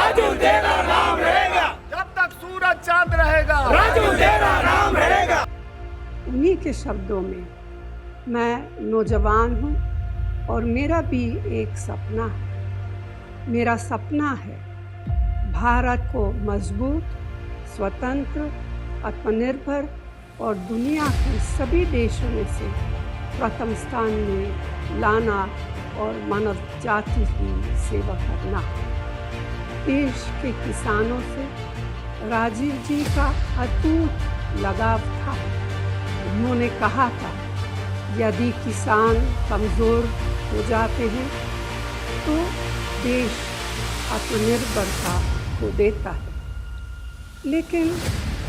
राजू तेरा नाम रहेगा, जब तक सूरज चांद रहेगा राजू तेरा नाम रहेगा। उन्हीं के शब्दों में मैं नौजवान हूँ और मेरा भी एक सपना है। मेरा सपना है भारत को मजबूत, स्वतंत्र, आत्मनिर्भर और दुनिया के सभी देशों में से प्रथम स्थान में लाना और मानव जाति की सेवा करना। देश के किसानों से राजीव जी का अटूट लगाव था। उन्होंने कहा था, यदि किसान कमज़ोर हो जाते हैं तो देश आत्मनिर्भरता खो देता है, लेकिन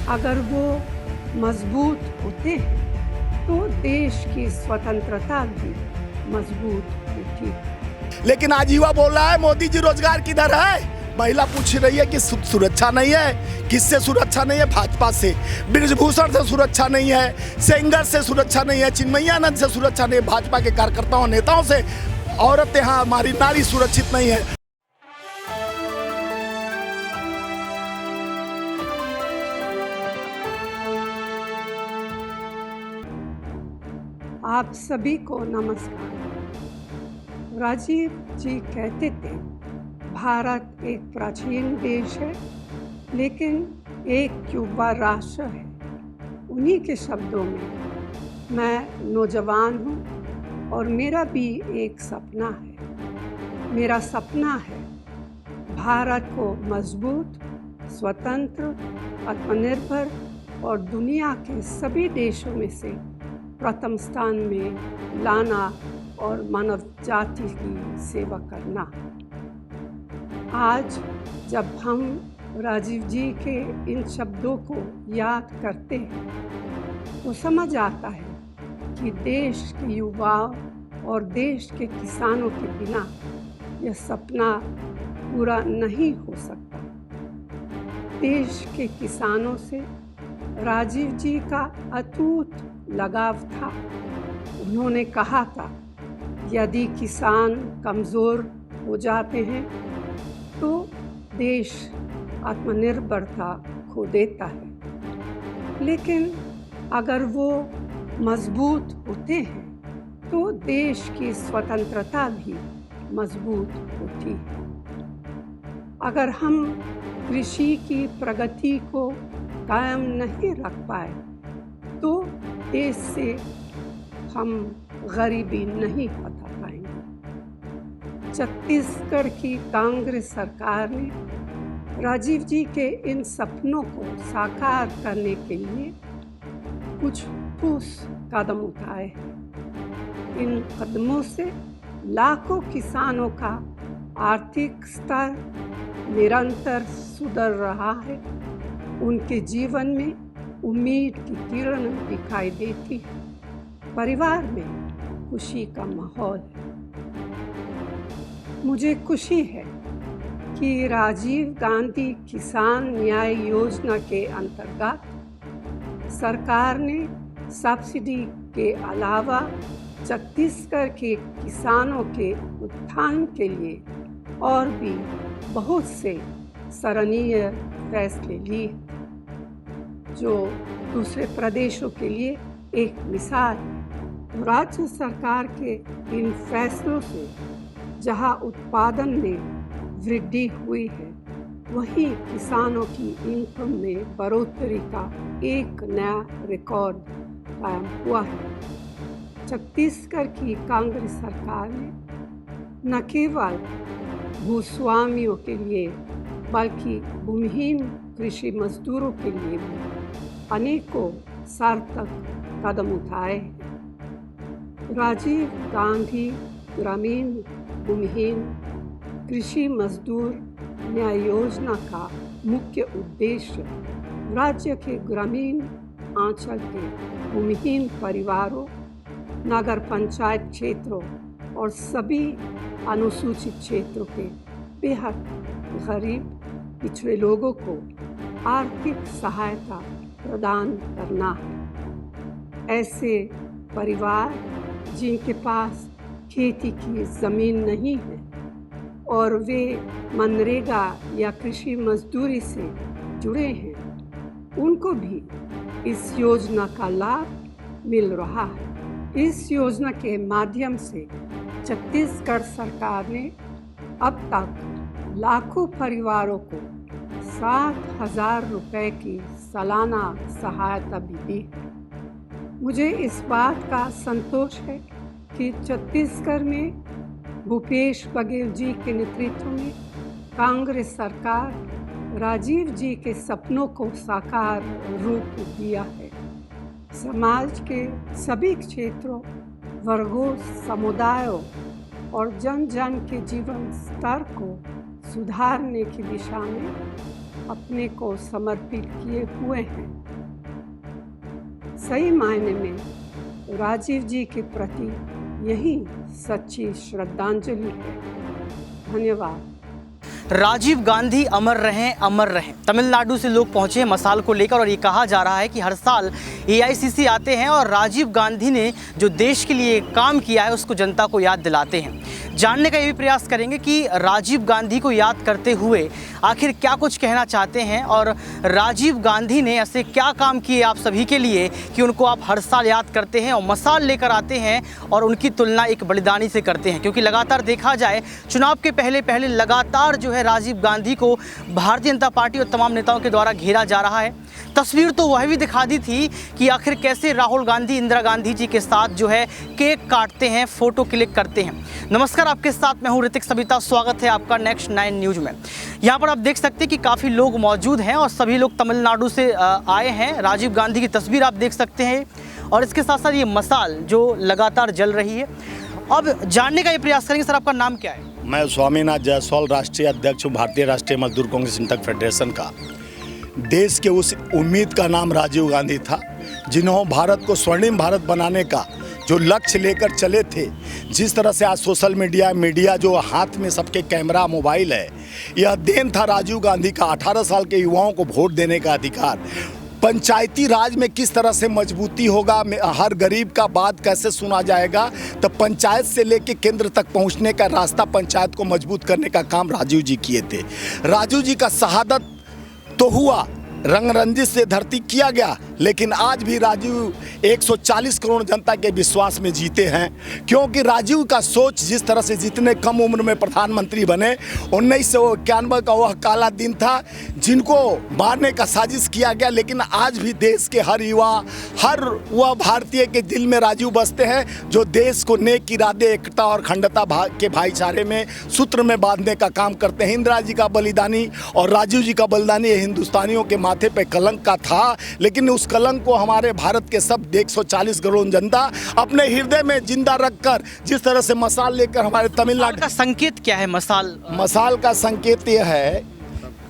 अगर वो मजबूत होते हैं तो देश की स्वतंत्रता भी मजबूत होती है। लेकिन आज युवा बोल रहा है मोदी जी रोजगार किधर है। महिला पूछ रही है कि सुरक्षा नहीं है। किससे सुरक्षा नहीं है? भाजपा से। ब्रिजभूषण से सुरक्षा नहीं है, सेंगर से सुरक्षा नहीं है, चिन्मयानंद से सुरक्षा नहीं है, भाजपा के कार्यकर्ताओं नेताओं से। औरत यहाँ हमारी नारी सुरक्षित नहीं है। आप सभी को नमस्कार। राजीव जी कहते थे, भारत एक प्राचीन देश है लेकिन एक युवा राष्ट्र है। उन्हीं के शब्दों में मैं नौजवान हूँ और मेरा भी एक सपना है। मेरा सपना है भारत को मजबूत, स्वतंत्र, आत्मनिर्भर और दुनिया के सभी देशों में से प्रथम स्थान में लाना और मानव जाति की सेवा करना। आज जब हम राजीव जी के इन शब्दों को याद करते हैं तो समझ आता है कि देश के युवाओं और देश के किसानों के बिना यह सपना पूरा नहीं हो सकता। देश के किसानों से राजीव जी का अटूट लगाव था। उन्होंने कहा था, यदि किसान कमज़ोर हो जाते हैं तो देश आत्मनिर्भरता खो देता है, लेकिन अगर वो मजबूत होते हैं तो देश की स्वतंत्रता भी मजबूत होती है। अगर हम कृषि की प्रगति को कायम नहीं रख पाए तो देश से हम गरीबी नहीं हटा पाएंगे। छत्तीसगढ़ की कांग्रेस सरकार ने राजीव जी के इन सपनों को साकार करने के लिए कुछ ठोस कदम उठाए हैं। इन कदमों से लाखों किसानों का आर्थिक स्तर निरंतर सुधर रहा है। उनके जीवन में उम्मीद की किरण दिखाई देती है। परिवार में खुशी का माहौल है। मुझे खुशी है कि राजीव गांधी किसान न्याय योजना के अंतर्गत सरकार ने सब्सिडी के अलावा छत्तीसगढ़ के किसानों के उत्थान के लिए और भी बहुत से सराहनीय फैसले लिए, जो दूसरे प्रदेशों के लिए एक मिसाल है। राज्य सरकार के इन फैसलों से जहां उत्पादन में वृद्धि हुई है, वहीं किसानों की इनकम में बढ़ोतरी का एक नया रिकॉर्ड कायम हुआ है। छत्तीसगढ़ की कांग्रेस सरकार ने न केवल भूस्वामियों के लिए बल्कि भूमिहीन कृषि मजदूरों के लिए भी अनेकों सार्थक कदम उठाए हैं। राजीव गांधी ग्रामीण भूमिहीन कृषि मजदूर न्याय योजना का मुख्य उद्देश्य राज्य के ग्रामीण अंचल के भूमिहीन परिवारों, नगर पंचायत क्षेत्रों और सभी अनुसूचित क्षेत्रों के बेहद गरीब पिछड़े लोगों को आर्थिक सहायता प्रदान करना है। ऐसे परिवार जिनके पास खेती की ज़मीन नहीं है और वे मनरेगा या कृषि मजदूरी से जुड़े हैं, उनको भी इस योजना का लाभ मिल रहा है। इस योजना के माध्यम से छत्तीसगढ़ सरकार ने अब तक लाखों परिवारों को 7,000 रुपये की सालाना सहायता भी दी है। मुझे इस बात का संतोष है कि छत्तीसगढ़ में भूपेश बघेल जी के नेतृत्व में कांग्रेस सरकार राजीव जी के सपनों को साकार रूप दिया है। समाज के सभी क्षेत्रों, वर्गों, समुदायों और जन जन के जीवन स्तर को सुधारने की दिशा में अपने को समर्पित किए हुए हैं। सही मायने में राजीव जी के प्रति यही सच्ची श्रद्धांजलि है। धन्यवाद। राजीव गांधी अमर रहें, अमर रहें। तमिलनाडु से लोग पहुंचे हैं मसाल को लेकर और ये कहा जा रहा है कि हर साल AICC आते हैं और राजीव गांधी ने जो देश के लिए काम किया है उसको जनता को याद दिलाते हैं। जानने का ये भी प्रयास करेंगे कि राजीव गांधी को याद करते हुए आखिर क्या कुछ कहना चाहते हैं और राजीव गांधी ने ऐसे क्या काम किए आप सभी के लिए कि उनको आप हर साल याद करते हैं और मसाल लेकर आते हैं और उनकी तुलना एक बलिदानी से करते हैं। क्योंकि लगातार देखा जाए चुनाव के पहले लगातार जो है राजीव गांधी को भारतीय जनता पार्टी और तमाम नेताओं के द्वारा घेरा जा रहा है। तस्वीर तो वह भी दिखा दी थी कि आखिर कैसे राहुल गांधी इंदिरा गांधी जी के साथ जो है केक काटते हैं, फोटो क्लिक करते हैं। नमस्कार, आपके साथ मैं हूं ऋतिक सबिता। स्वागत है आपका नेक्स्ट 9 न्यूज में। यहां पर आप देख सकते हैं कि काफ़ी लोग मौजूद हैं और सभी लोग तमिलनाडु से आए हैं। राजीव गांधी की तस्वीर आप देख सकते हैं और इसके साथ साथ ये मसाल जो लगातार जल रही है। अब जानने का ये प्रयास करेंगे, सर आपका नाम क्या है? मैं स्वामीनाथ जायसवाल, राष्ट्रीय अध्यक्ष हूँ भारतीय राष्ट्रीय मजदूर कांग्रेस इंटक फेडरेशन का। देश के उस उम्मीद का नाम राजीव गांधी था जिन्होंने भारत को स्वर्णिम भारत बनाने का जो लक्ष्य लेकर चले थे। जिस तरह से आज सोशल मीडिया जो हाथ में सबके कैमरा मोबाइल है, यह देन था राजीव गांधी का 18 साल के युवाओं को वोट देने का अधिकार। पंचायती राज में किस तरह से मजबूती होगा, हर गरीब का बात कैसे सुना जाएगा, तो पंचायत से लेके केंद्र तक पहुंचने का रास्ता पंचायत को मजबूत करने का काम राजीव जी किए थे। राजीव जी का शहादत तो हुआ, रंग रंजिश से धरती किया गया, लेकिन आज भी राजीव 140 करोड़ जनता के विश्वास में जीते हैं। क्योंकि राजीव का सोच जिस तरह से जितने कम उम्र में प्रधानमंत्री बने, 1991 का वह काला दिन था जिनको मारने का साजिश किया गया। लेकिन आज भी देश के हर युवा, हर वह भारतीय के दिल में राजीव बसते हैं जो देश को नेक इरादे, एकता और अखंडता के भाईचारे में सूत्र में बांधने का काम करते हैं। इंदिरा जी का बलिदानी और राजीव जी का बलिदानी हिंदुस्तानियों के माथे पे कलंक का था, लेकिन उस कलंक को हमारे भारत के सब 140 करोड़ जनता अपने हृदय में जिंदा रखकर जिस तरह से मसाल लेकर हमारे तमिलनाडु का संकेत क्या है? मसाल का संकेत यह है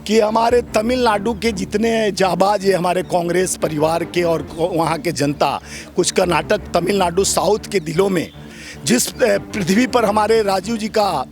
कि हमारे तमिलनाडु के जितने जाबाज ये हमारे कांग्रेस परिवार के और वहाँ के जनता, कुछ कर्नाटक, तमिलनाडु, साउथ के दिलों में जिस पृथ्वी पर हमारे राजीव जी का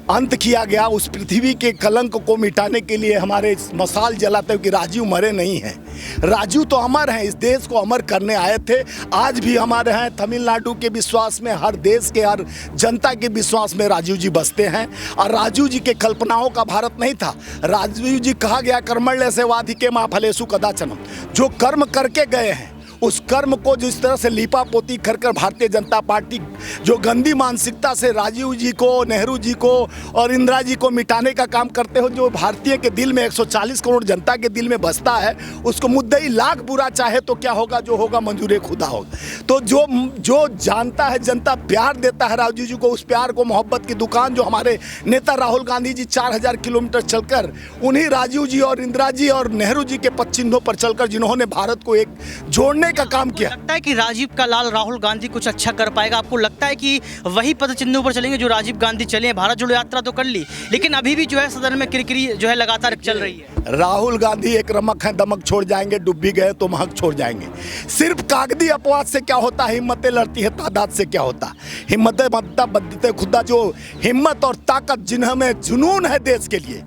अंत किया गया, उस पृथ्वी के कलंक को मिटाने के लिए हमारे मसाल जलाते हुए कि राजीव मरे नहीं हैं। राजीव तो अमर हैं, इस देश को अमर करने आए थे, आज भी हमारे हैं। तमिलनाडु के विश्वास में, हर देश के हर जनता के विश्वास में राजीव जी बसते हैं। और राजीव जी के कल्पनाओं का भारत नहीं था। राजीव जी कहा गया कर्मण्य से वाधिके मां फलेषु कदाचनम, जो कर्म करके गए हैं उस कर्म को जिस तरह से लीपा पोती कर कर भारतीय जनता पार्टी जो गंदी मानसिकता से राजीव जी को, नेहरू जी को और इंदिरा जी को मिटाने का काम करते हो, जो भारतीय के दिल में 140 करोड़ जनता के दिल में बसता है, उसको मुद्दई लाख बुरा चाहे तो क्या होगा, जो होगा मंजूर खुदा होगा। तो जो जानता है जनता, प्यार देता है राजीव जी को, उस प्यार को मोहब्बत की दुकान जो हमारे नेता राहुल गांधी जी 4000 किलोमीटर चलकर उन्हीं राजीव जी और इंदिरा जी और नेहरू जी के पद चिन्हों पर चलकर जिन्होंने भारत को एक जोड़ने का काम किया। लगता है कि राजीव का लाल राहुल गांधी कुछ अच्छा कर पाएगा? आपको लगता है कि वही पद चिन्हों पर चलेंगे जो राजीव गांधी चले हैं? भारत जोड़ो यात्रा तो कर ली, लेकिन अभी भी जो है सदन में किरकिरी जो है लगातार चल रही है। राहुल गांधी एक रमक है, दमक छोड़ जाएंगे, डूबी गए तो महक छोड़ जाएंगे। सिर्फ कागदी अपवाद से क्या होता है, हिम्मतें लड़ती है तादाद से क्या होता। हिम्मतें मद्दा बदते खुदा, जो हिम्मत और ताकत जिन्हें में जुनून है देश के लिए।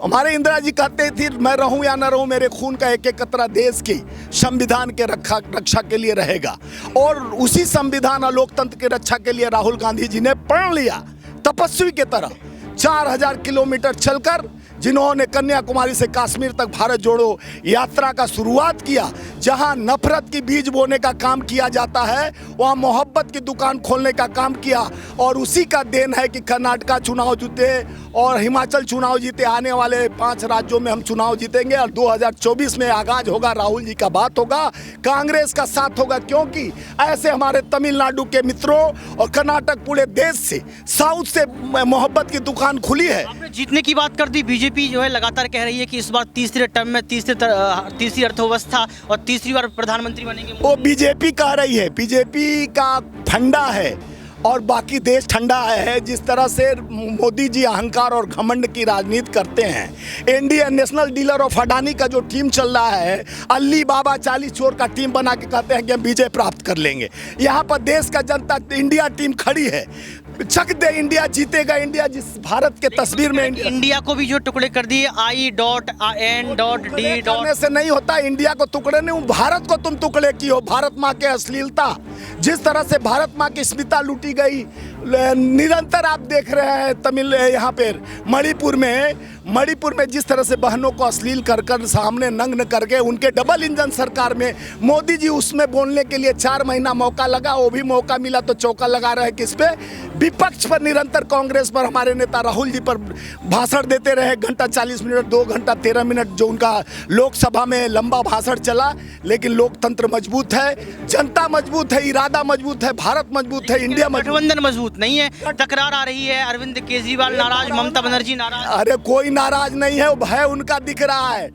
हमारे इंदिरा जी कहते थे मैं रहूं या न रहूं, मेरे खून का एक एक कतरा देश की संविधान के रक्षा के लिए रहेगा। और उसी संविधान और लोकतंत्र की रक्षा के लिए राहुल गांधी जी ने प्रण लिया तपस्वी के तरह 4000 किलोमीटर चलकर जिन्होंने कन्याकुमारी से कश्मीर तक भारत जोड़ो यात्रा का शुरुआत किया, जहां नफरत की बीज बोने का काम किया जाता है वहां मोहब्बत की दुकान खोलने का काम किया। और उसी का देन है कि कर्नाटका चुनाव जीते और हिमाचल चुनाव जीते। आने वाले 5 राज्यों में हम चुनाव जीतेंगे और 2024 में आगाज होगा, राहुल जी का बात होगा, कांग्रेस का साथ होगा, क्योंकि ऐसे हमारे तमिलनाडु के मित्रों और कर्नाटक पूरे देश से, साउथ से मोहब्बत की दुकान खुली है। आपने जीतने की बात कर दी। बीजेपी जो है लगातार कह रही है कि इस बार तीसरे टर्म में तीसरी अर्थव्यवस्था और तीसरी बार प्रधानमंत्री बनेंगे। वो बीजेपी कह रही है, बीजेपी का फंडा है और बाकी देश ठंडा है। जिस तरह से मोदी जी अहंकार और घमंड की राजनीति करते हैं, Indian national dealer of Adani का जो टीम चल रहा है, अली बाबा 40 चोर का टीम बना के कहते हैं कि हम विजय प्राप्त कर लेंगे। यहाँ पर देश का जनता इंडिया टीम खड़ी है, छक दे इंडिया जीतेगा, इंडिया जिस भारत के तस्वीर में इंडिया को भी जो टुकड़े कर दिए I.N.D. करने से नहीं होता। इंडिया को टुकड़े नहीं, भारत को तुम टुकड़े की हो। भारत माँ के अश्लीलता, जिस तरह से भारत माँ की स्मिता लूटी गई, निरंतर आप देख रहे हैं। तमिल यहाँ पे मणिपुर में जिस तरह से बहनों को अश्लील कर सामने नग्न करके, उनके डबल इंजन सरकार में मोदी जी उसमें बोलने के लिए 4 महीना मौका लगा, वो भी मौका मिला तो चौका लगा रहे किस पे, विपक्ष पर। निरंतर कांग्रेस पर हमारे नेता राहुल जी पर भाषण देते रहे, घंटा 40 मिनट, 2 घंटा 13 मिनट जो उनका लोकसभा में लंबा भाषण चला। लेकिन लोकतंत्र मजबूत है, जनता मजबूत है, इरादा मजबूत है, भारत मजबूत है, इंडिया गठबंधन मजबूत नहीं है। तकरार आ रही है, अरविंद केजरीवाल नाराज, ममता बनर्जी नाराज। अरे कोई नाराज नहीं है, वो भय उनका दिख रहा है।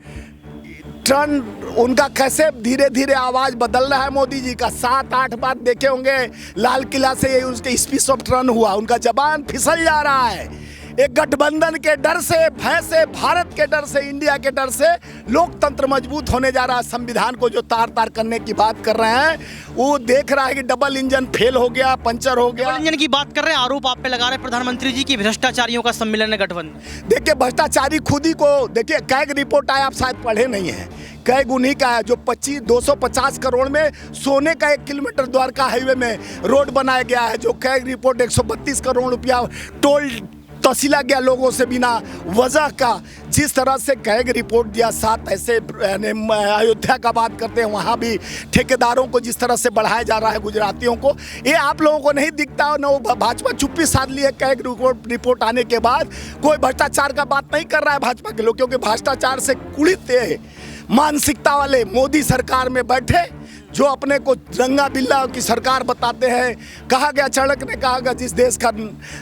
टर्न उनका कैसे धीरे धीरे आवाज बदल रहा है मोदी जी का। 7-8 बार देखे होंगे लाल किला से ये उसके स्पीच ऑफ टर्न हुआ, उनका जबान फिसल जा रहा है। एक गठबंधन के डर से, भय से, भारत के डर से, इंडिया के डर से लोकतंत्र मजबूत होने जा रहा है। संविधान को जो तार करने की बात कर रहे हैं, वो देख रहा है कि डबल इंजन फेल हो गया, पंचर हो गया। डबल इंजन की बात कर रहे हैं, आरोप आप पे लगा रहे हैं प्रधानमंत्री जी की भ्रष्टाचारियों का सम्मेलन है गठबंधन। देखिए भ्रष्टाचारी खुद ही को देखिए, कैग रिपोर्ट आया, आप शायद पढ़े नहीं है। कैग उन्हीं का है जो 250 करोड़ में सोने का 1 किलोमीटर द्वारका हाईवे में रोड बनाया गया है। जो कैग रिपोर्ट 132 करोड़ रुपया टोल तसीला गया लोगों से बिना वजह का। जिस तरह से कैग रिपोर्ट दिया, 7 ऐसे अयोध्या का बात करते हैं, वहाँ भी ठेकेदारों को जिस तरह से बढ़ाया जा रहा है, गुजरातियों को, ये आप लोगों को नहीं दिखता। न वो भाजपा चुप्पी साध ली है। कैग रिपोर्ट आने के बाद कोई भ्रष्टाचार का बात नहीं कर रहा है भाजपा के लोग, क्योंकि भ्रष्टाचार से कुड़ित मानसिकता वाले मोदी सरकार में बैठे, जो अपने को रंगा बिल्ला की सरकार बताते हैं। कहा गया, चाणक्य ने कहा गया, जिस देश का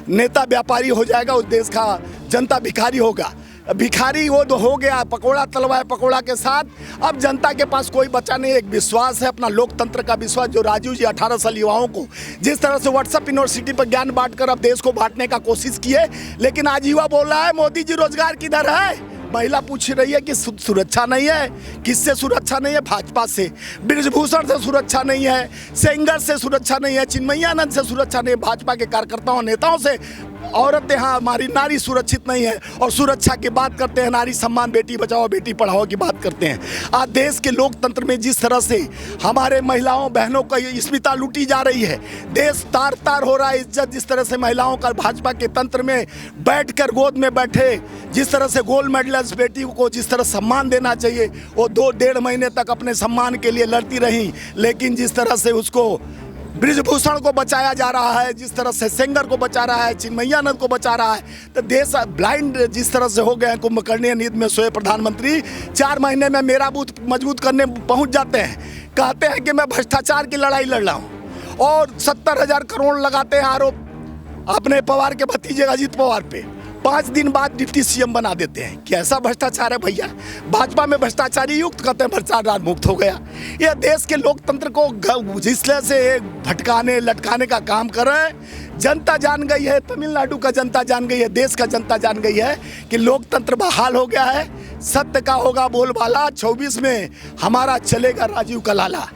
नेता व्यापारी हो जाएगा उस देश का जनता भिखारी होगा। भिखारी वो तो हो गया, पकोड़ा तलवाए पकोड़ा के साथ। अब जनता के पास कोई बचा नहीं। एक विश्वास है, अपना लोकतंत्र का विश्वास, जो राजीव जी 18 साल युवाओं को जिस तरह से व्हाट्सएप यूनिवर्सिटी पर ज्ञान बांटकर अब देश को बांटने का कोशिश किए। लेकिन आज युवा बोल रहा है, मोदी जी रोजगार किधर है। महिला पूछ रही है कि सुरक्षा नहीं है। किससे सुरक्षा नहीं है? भाजपा से। ब्रिजभूषण से सुरक्षा नहीं है, सेंगर से सुरक्षा नहीं है, चिन्मयानंद से सुरक्षा नहीं है, भाजपा के कार्यकर्ताओं नेताओं से। औरतें, हाँ हमारी नारी सुरक्षित नहीं है। और सुरक्षा की बात करते हैं, नारी सम्मान, बेटी बचाओ बेटी पढ़ाओ की बात करते हैं। आज देश के लोकतंत्र में जिस तरह से हमारे महिलाओं बहनों का स्मिता लूटी जा रही है, देश तार तार हो रहा है। इज्जत जिस तरह से महिलाओं का भाजपा के तंत्र में बैठकर गोद में बैठे, जिस तरह से गोल्ड मेडलिस्ट बेटी को जिस तरह सम्मान देना चाहिए, वो 2-1.5 महीने तक अपने सम्मान के लिए लड़ती रही। लेकिन जिस तरह से उसको ब्रिजभूषण को बचाया जा रहा है, जिस तरह से सेंगर को बचा रहा है, चिन्मयानंद को बचा रहा है, तो देश ब्लाइंड जिस तरह से हो गए हैं। कुंभकर्णीय नींद में सोए प्रधानमंत्री 4 महीने में मेरा बूथ मजबूत करने पहुंच जाते हैं। कहते हैं कि मैं भ्रष्टाचार की लड़ाई लड़ रहा हूं और 70,000 करोड़ लगाते हैं आरोप अपने पवार के भतीजे अजीत पवार पे। 5 दिन बाद डिप्टी सीएम बना देते हैं। कैसा भ्रष्टाचार है भैया। भाजपा में भ्रष्टाचारी युक्त कहते हैं भ्रष्टाचार मुक्त हो गया। यह देश के लोकतंत्र को जिस तरह से भटकाने लटकाने का काम कर रहे हैं। जनता जान गई है, तमिलनाडु का जनता जान गई है, देश का जनता जान गई है कि लोकतंत्र बहाल हो गया है। सत्य का होगा बोलबाला। 24 में हमारा चलेगा राजीव का लाला,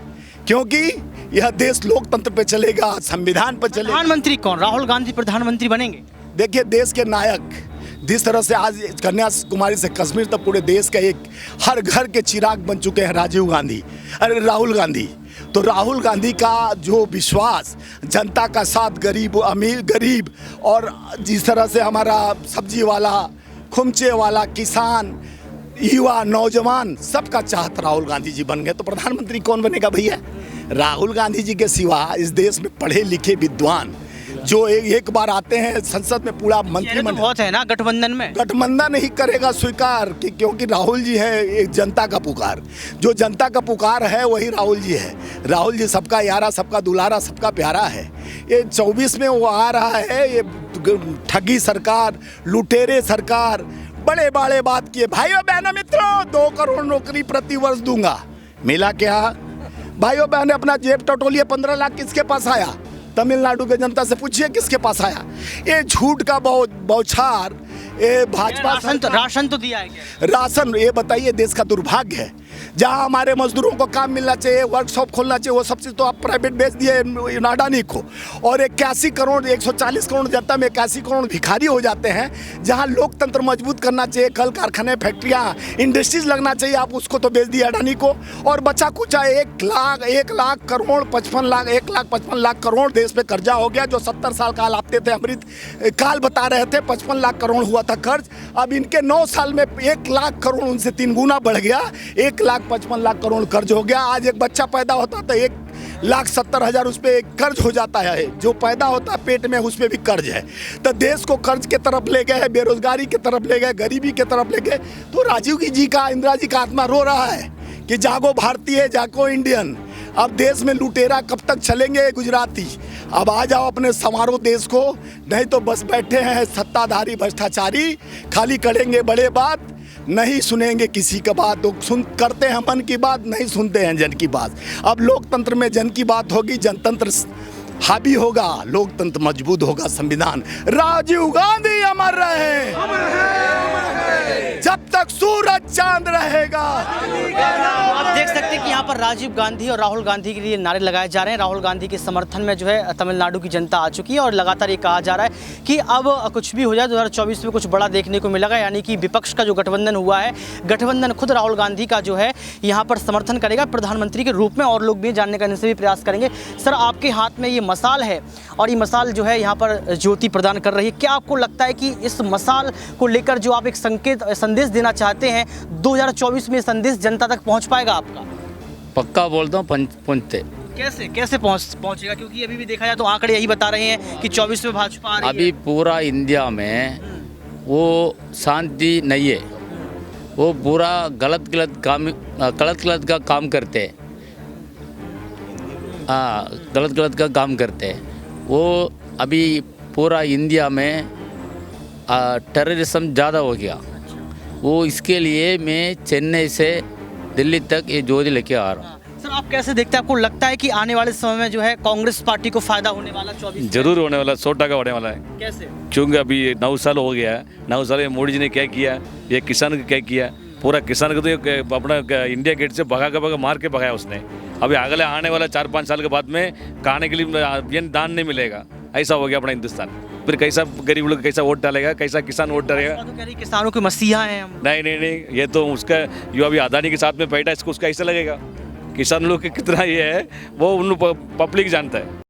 क्योंकि यह देश लोकतंत्र पे चलेगा, संविधान पर चलेगा। प्रधानमंत्री कौन? राहुल गांधी प्रधानमंत्री बनेंगे? देखिए देश के नायक जिस तरह से आज कन्याकुमारी से कश्मीर तक पूरे देश का एक हर घर के चिराग बन चुके हैं राहुल गांधी। तो राहुल गांधी का जो विश्वास, जनता का साथ, गरीब अमीर गरीब, और जिस तरह से हमारा सब्जी वाला, खुमचे वाला, किसान, युवा, नौजवान, सबका चाहत राहुल गांधी जी बन गए, तो प्रधानमंत्री कौन बनेगा भैया? राहुल गांधी जी के सिवा इस देश में पढ़े लिखे विद्वान जो एक बार आते हैं संसद में, पूरा मंत्रिमंडल बहुत है ना गठबंधन में, गठबंधन नहीं करेगा स्वीकार क्योंकि राहुल जी है एक जनता का पुकार, जो जनता का पुकार है वही राहुल जी है। राहुल जी सबका यारा, सबका दुलारा, सबका प्यारा है। ये 24 में वो आ रहा है, ये ठगी सरकार, लुटेरे सरकार, बड़े बड़े बात किए। भाइयों बहनों मित्रों, 2 करोड़ नौकरी प्रति वर्ष दूंगा, मिला क्या? भाइयों बहनों, अपना जेब टटोलिए, 15 लाख किसके पास आया? तमिलनाडु के जनता से पूछिए किसके पास आया? ये झूठ का बौछार, ये भाजपा राशन तो दिया है क्या? राशन, ये बताइए देश का दुर्भाग्य है। जहां हमारे मजदूरों को काम मिलना चाहिए, वर्कशॉप खोलना चाहिए, वो सब चीज़ तो आप प्राइवेट बेच दिए अडानी को। और 81 करोड़ 140 करोड़ जनता में 81 करोड़ भिखारी हो जाते हैं। जहां लोकतंत्र मजबूत करना चाहिए, कल कारखाने, फैक्ट्रियां, इंडस्ट्रीज लगना चाहिए, आप उसको तो बेच दिए अडानी को। और बचा कुचा 1 लाख करोड़ 55 लाख 1,55 लाख करोड़ देश पे कर्जा हो गया, जो 70 साल काल आपते थे, अमृत काल बता रहे थे, 55 लाख करोड़ हुआ था कर्ज। अब इनके 9 साल में 1 लाख करोड़ उनसे 3 गुना बढ़ गया, 1,55 लाख करोड़ कर्ज हो गया। आज एक बच्चा पैदा होता तो 1,70,000 उस पर कर्ज हो जाता है, जो पैदा होता है पेट में उस पर भी कर्ज है। तो देश को कर्ज के तरफ ले गए, बेरोजगारी के तरफ ले गए, गरीबी के तरफ ले गए। तो राजीव जी का, इंदिरा जी का आत्मा रो रहा है कि जागो भारतीय, जागो इंडियन। अब देश में लुटेरा कब तक चलेंगे गुजराती? अब आ जाओ अपने संवारो देश को, नहीं तो बस बैठे हैं सत्ताधारी भ्रष्टाचारी, खाली करेंगे बड़े बात, नहीं सुनेंगे किसी का बात। तो करते हैं मन की बात, नहीं सुनते हैं जन की बात। अब लोकतंत्र में जन की बात होगी, जनतंत्र हावी होगा, लोकतंत्र मजबूत होगा, संविधान। राजीव गांधी अमर रहे जब तक सूरज चांद रहेगा। आप देख सकते हैं कि यहाँ पर राजीव गांधी और राहुल गांधी के लिए नारे लगाए जा रहे हैं। राहुल गांधी के समर्थन में जो है तमिलनाडु की जनता आ चुकी है और लगातार ये कहा जा रहा है कि अब कुछ भी हो जाए 2024 में कुछ बड़ा देखने को मिलेगा, यानी कि विपक्ष का जो गठबंधन हुआ है, गठबंधन खुद राहुल गांधी का जो है यहाँ पर समर्थन करेगा प्रधानमंत्री के रूप में, और लोग भी जानने करने से भी प्रयास करेंगे। सर, आपके हाथ में ये मसाल है और ये मसाल जो है यहाँ पर ज्योति प्रदान कर रही है। क्या आपको लगता है कि इस मसाल को लेकर जो आप एक संदेश देना चाहते हैं, 2024 में संदेश जनता तक पहुंच पाएगा आपका? पक्का बोलता हूँ पहुँचते। कैसे पहुंचेगा? क्योंकि अभी भी देखा जाए तो आंकड़े यही बता रहे हैं कि 24 में भाजपा आ रही है। अभी पूरा इंडिया में वो शांति नहीं है, वो पूरा गलत का काम करते हैं। गलत का काम करते हैं वो। अभी पूरा इंडिया में टेररिज्म ज़्यादा हो गया, वो इसके लिए मैं चेन्नई से दिल्ली तक ये ज्योति लेके आ रहा हूँ। सर, आप कैसे देखते हैं? आपको लगता है कि आने वाले समय में जो है कांग्रेस पार्टी को फायदा होने वाला? 24 जरूर होने वाला, 100% होने वाला है। कैसे? क्योंकि अभी 9 साल हो गया है, 9 साल में मोदी जी ने क्या किया, ये किसान को क्या किया, पूरा किसान को तो अपना इंडिया गेट से भगा मार के भगाया उसने। अभी अगले आने वाला 4-5 साल के बाद में खाने के लिए दान नहीं मिलेगा, ऐसा हो गया अपना हिंदुस्तान। फिर कैसा गरीब लोग कैसा वोट डालेगा, कैसा किसान वोट डालेगा? तो कह रही किसानों के मसीहा हैं हम। नहीं, ये तो उसका जो अभी अदानी के साथ में बैठा है, इसको उसका ऐसा लगेगा। किसान लोग कितना ये है वो उन पब्लिक जानता है।